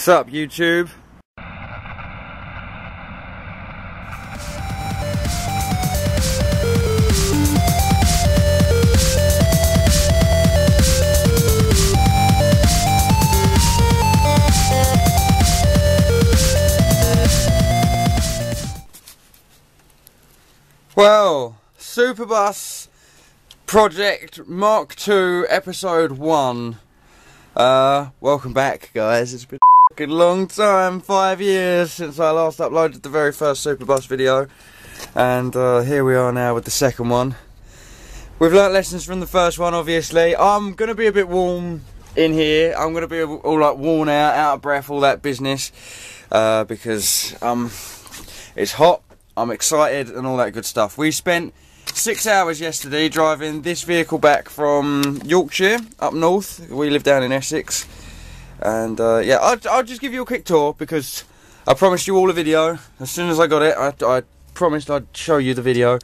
What's up, YouTube? Well, Superbus Project Mk.2 Episode 1. Welcome back, guys. It's been a long time, 5 years since I last uploaded the very first Superbus video. And here we are now with the second one. We've learnt lessons from the first one, obviously. I'm going to be a bit warm in here. I'm going to be all like worn out of breath, all that business. Because it's hot. I'm excited and all that good stuff. We spent 6 hours yesterday driving this vehicle back from Yorkshire, up north. We live down in Essex. And yeah, I'll just give you a quick tour because I promised you all a video. As soon as I got it, I promised I'd show you the video.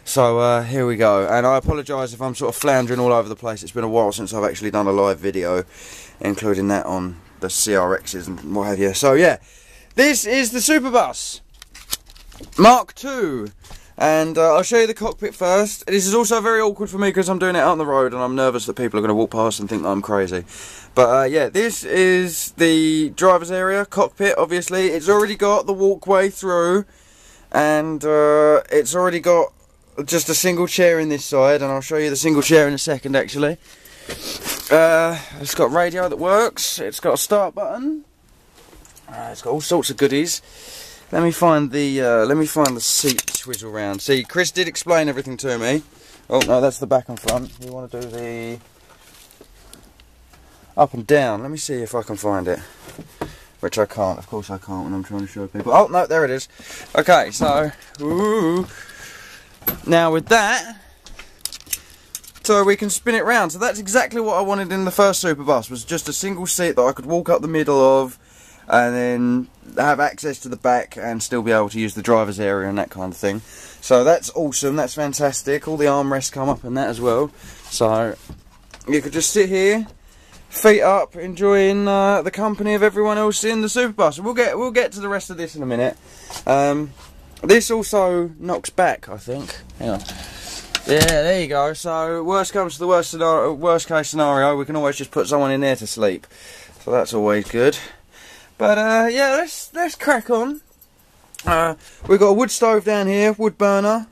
So here we go. And I apologise if I'm sort of floundering all over the place. It's been a while since I've actually done a live video, including that on the CRXs and what have you. So yeah, this is the Superbus Mk.2, and I'll show you the cockpit first. This is also very awkward for me because I'm doing it out on the road and I'm nervous that people are going to walk past and think that I'm crazy. But yeah, this is the driver's area, cockpit obviously. It's already got the walkway through, and it's already got just a single chair in this side, and I'll show you the single chair in a second actually. It's got radio that works, it's got a start button, it's got all sorts of goodies. Let me find the seat swizzle round. See, Chris did explain everything to me. Oh no, that's the back and front. We want to do the up and down. Let me see if I can find it. Which I can't. Of course I can't when I'm trying to show people. Oh no, there it is. Okay, so now with that, so we can spin it round. So that's exactly what I wanted in the first Superbus. Was just a single seat that I could walk up the middle of, and then have access to the back and still be able to use the driver's area and that kind of thing. So that's awesome, that's fantastic. All the armrests come up and that as well. So you could just sit here, feet up, enjoying the company of everyone else in the Superbus. We'll get to the rest of this in a minute. This also knocks back, I think. Hang on. Yeah, there you go. So worst comes to the worst case scenario, we can always just put someone in there to sleep. So that's always good. But yeah, let's crack on. We've got a wood stove down here, wood burner,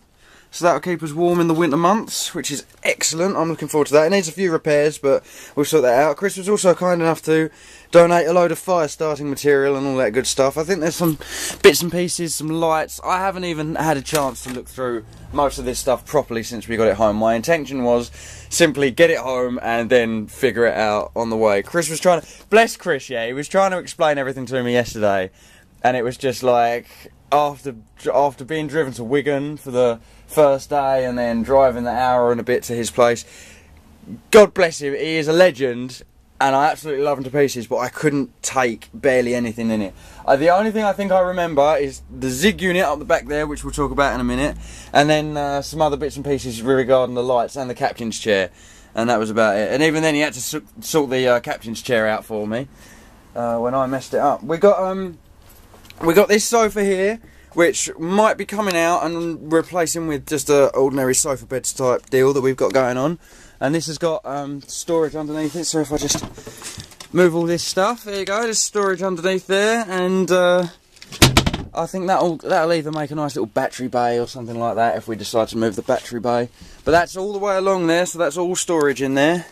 so that'll keep us warm in the winter months, which is excellent. I'm looking forward to that. It needs a few repairs, but we'll sort that out. Chris was also kind enough to donate a load of fire starting material and all that good stuff. I think there's some bits and pieces, some lights. I haven't even had a chance to look through most of this stuff properly since we got it home. My intention was simply get it home and then figure it out on the way. Chris was trying to, bless Chris, yeah, he was trying to explain everything to me yesterday, and it was just like, after being driven to Wigan for the first day and then driving the hour and a bit to his place, God bless him, he is a legend and I absolutely love him to pieces, but I couldn't take barely anything in it. The only thing I think I remember is the Zig unit up the back there, which we'll talk about in a minute, and then some other bits and pieces regarding the lights and the captain's chair, and that was about it. And even then he had to sort the captain's chair out for me when I messed it up. We got this sofa here, which might be coming out and replacing with just a ordinary sofa beds type deal that we've got going on. And this has got storage underneath it, so if I just move all this stuff, there you go, there's storage underneath there, and I think that'll either make a nice little battery bay or something like that if we decide to move the battery bay. But that's all the way along there, so that's all storage in there.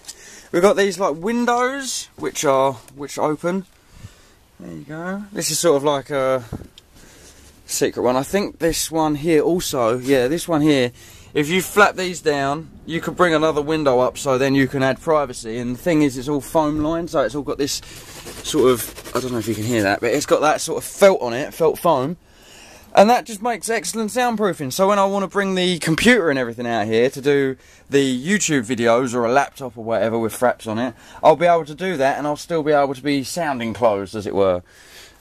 We've got these like windows which open. There you go. This is sort of like a secret one. I think this one here also, yeah, this one here, if you flap these down, you could bring another window up, so then you can add privacy. And the thing is, it's all foam lined, so it's all got this sort of, I don't know if you can hear that, but it's got that sort of felt on it, felt foam. And that just makes excellent soundproofing. So when I want to bring the computer and everything out here to do the YouTube videos or a laptop or whatever with fraps on it, I'll be able to do that and I'll still be able to be sounding closed, as it were.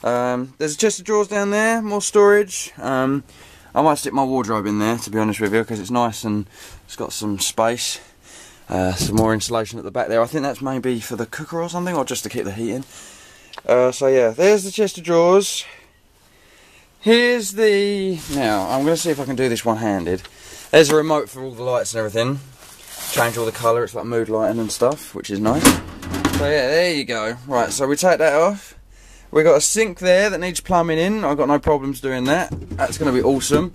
There's a chest of drawers down there, more storage. I might stick my wardrobe in there, to be honest with you, because it's nice and it's got some space. Some more insulation at the back there. I think that's maybe for the cooker or something, or just to keep the heat in. So yeah, there's the chest of drawers. Here's the... Now, I'm going to see if I can do this one-handed. There's a remote for all the lights and everything. Change all the colour, it's like mood lighting and stuff, which is nice. So yeah, there you go. Right, so we take that off. We've got a sink there that needs plumbing in. I've got no problems doing that. That's going to be awesome.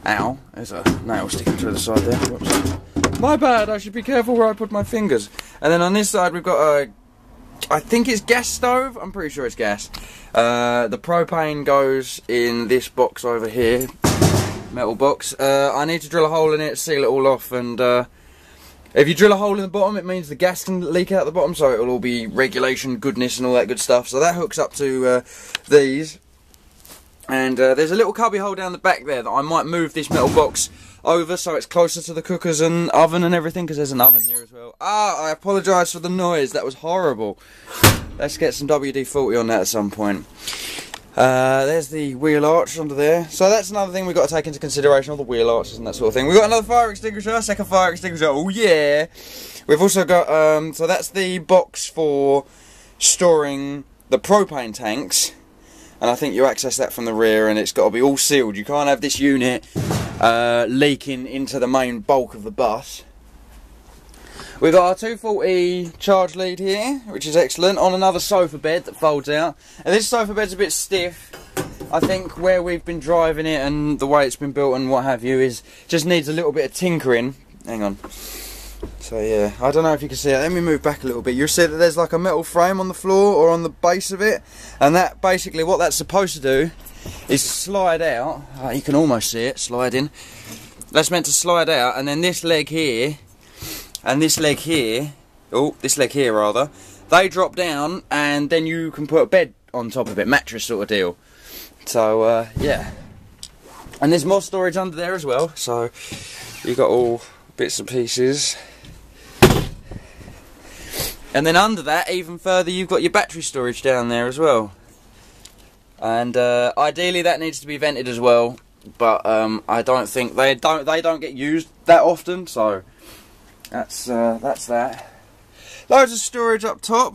Ow, there's a nail sticking to the side there. Whoops. My bad, I should be careful where I put my fingers. And then on this side we've got a... I think it's gas stove. I'm pretty sure it's gas. The propane goes in this box over here, metal box. I need to drill a hole in it, seal it all off, and if you drill a hole in the bottom, it means the gas can leak out the bottom, so it will all be regulation, goodness, and all that good stuff. So that hooks up to these. And there's a little cubby hole down the back there that I might move this metal box over so it's closer to the cookers and oven and everything, because there's an oven here as well. Ah, I apologise for the noise, that was horrible. Let's get some WD-40 on that at some point. There's the wheel arch under there. So that's another thing we've got to take into consideration, all the wheel arches and that sort of thing. We've got another fire extinguisher, second fire extinguisher, oh yeah! We've also got, so that's the box for storing the propane tanks. And I think you access that from the rear, and it's got to be all sealed. You can't have this unit leaking into the main bulk of the bus. We've got our 240 charge lead here, which is excellent, on another sofa bed that folds out. And this sofa bed's a bit stiff. I think where we've been driving it and the way it's been built and what have you is just needs a little bit of tinkering. Hang on. So yeah, I don't know if you can see it. Let me move back a little bit. You'll see that there's like a metal frame on the floor or on the base of it, and that basically what that's supposed to do is slide out. You can almost see it sliding. That's meant to slide out, and then this leg here and this leg here, this leg here rather, they drop down, and then you can put a bed on top of it, mattress sort of deal. So yeah, and there's more storage under there as well. So you've got all bits and pieces. And then under that, even further, you've got your battery storage down there as well. And ideally that needs to be vented as well, but I don't think they don't get used that often, so that's that. Loads of storage up top.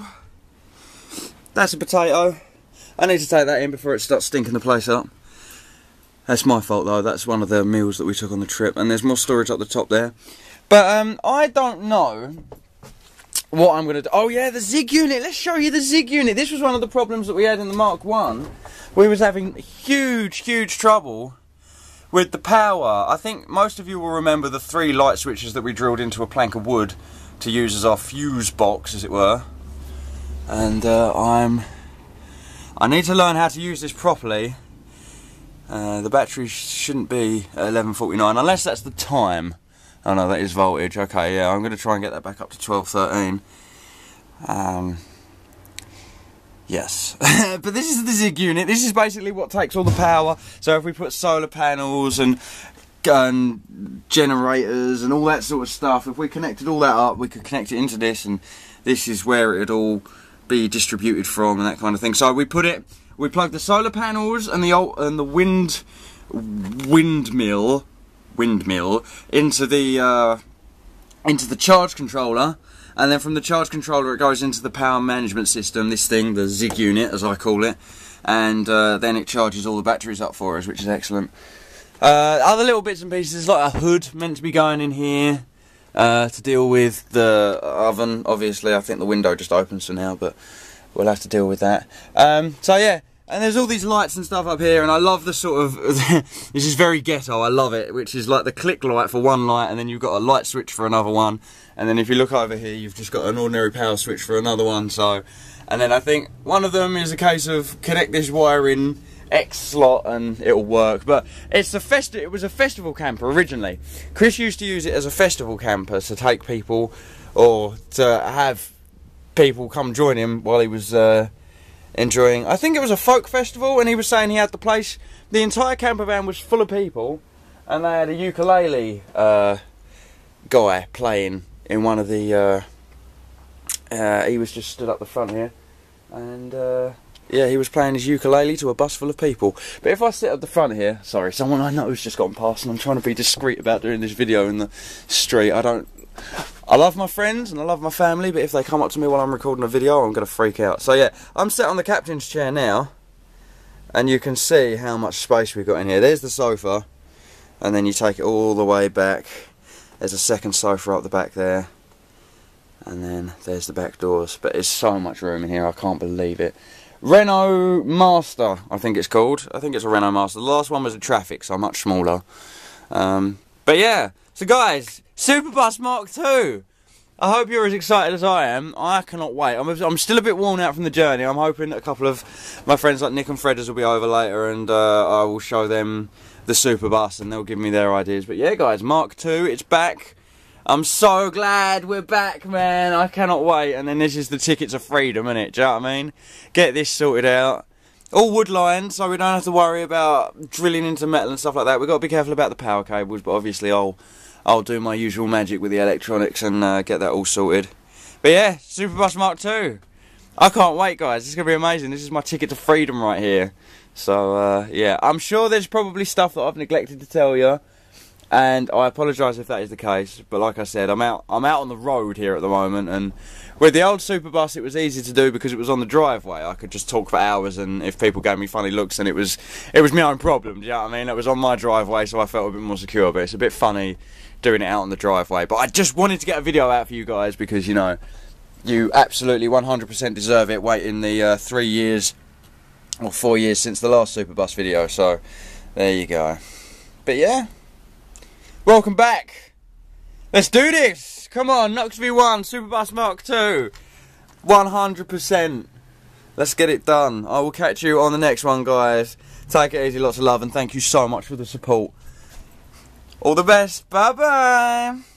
That's a potato. I need to take that in before it starts stinking the place up. That's my fault though, that's one of the meals that we took on the trip, and there's more storage up the top there. But I don't know what I'm going to do. Oh yeah, the Zig unit, let's show you the Zig unit. This was one of the problems that we had in the Mark 1. We was having huge trouble with the power. I think most of you will remember the 3 light switches that we drilled into a plank of wood to use as our fuse box, as it were. And I need to learn how to use this properly. The battery shouldn't be at 1149 unless that's the time. Oh no, that is voltage. Okay, yeah, I'm going to try and get that back up to 1213. Yes. But this is the Zig unit. This is basically what takes all the power. So if we put solar panels and generators and all that sort of stuff, if we connected all that up, we could connect it into this, and this is where it'd all be distributed from and that kind of thing. So we plug the solar panels and the windmill into the charge controller, and then from the charge controller it goes into the power management system, this thing, the Zig unit as I call it, and then it charges all the batteries up for us, which is excellent. Other little bits and pieces, like a hood meant to be going in here to deal with the oven. Obviously I think the window just opens for now, but we'll have to deal with that. So yeah. And there's all these lights and stuff up here, and I love the sort of, this is very ghetto, I love it, which is like the click light for one light, and then you've got a light switch for another one, and then if you look over here, you've just got an ordinary power switch for another one, so, and then I think one of them is a case of connect this wire in X slot and it'll work, but it was a festival camper originally. Chris used to use it as a festival camper to take people, or to have people come join him while he was, enjoying, I think it was a folk festival, and he was saying he had the place, the entire camper van was full of people, and they had a ukulele guy playing in one of the, he was just stood up the front here, and yeah, he was playing his ukulele to a bus full of people. But if I sit at the front here, sorry, someone I know has just gone past, and I'm trying to be discreet about doing this video in the street, I don't I love my friends and I love my family, but if they come up to me while I'm recording a video, I'm going to freak out. So yeah, I'm sat on the captain's chair now, and you can see how much space we've got in here. There's the sofa, and then you take it all the way back. There's a second sofa up the back there, and then there's the back doors. But there's so much room in here, I can't believe it. Renault Master, I think it's called. I think it's a Renault Master. The last one was a Traffic, so much smaller. But yeah, so guys, Superbus Mk.2. I hope you're as excited as I am. I cannot wait. I'm still a bit worn out from the journey. I'm hoping that a couple of my friends like Nick and Fredders will be over later, and I will show them the Superbus and they'll give me their ideas. But yeah guys, Mk.2, it's back. I'm so glad we're back, man. I cannot wait. And then this is the ticket to freedom, innit? Do you know what I mean? Get this sorted out. All wood lined, so we don't have to worry about drilling into metal and stuff like that. We've got to be careful about the power cables, but obviously I'll do my usual magic with the electronics and get that all sorted. But yeah, Superbus Mk.2. I can't wait, guys. This is going to be amazing. This is my ticket to freedom right here. So yeah, I'm sure there's probably stuff that I've neglected to tell you, and I apologise if that is the case. But like I said, I'm out on the road here at the moment, and with the old Superbus it was easy to do because it was on the driveway. I could just talk for hours, and if people gave me funny looks, then it was my own problem. Do you know what I mean? It was on my driveway, so I felt a bit more secure. But it's a bit funny doing it out on the driveway. But I just wanted to get a video out for you guys because, you know, you absolutely 100% deserve it, waiting the 3 years or 4 years since the last Superbus video. So there you go. But yeah, welcome back. Let's do this. Come on, Knux Veeone, Superbus Mk.2. 100%. Let's get it done. I will catch you on the next one, guys. Take it easy, lots of love, and thank you so much for the support. All the best. Bye bye.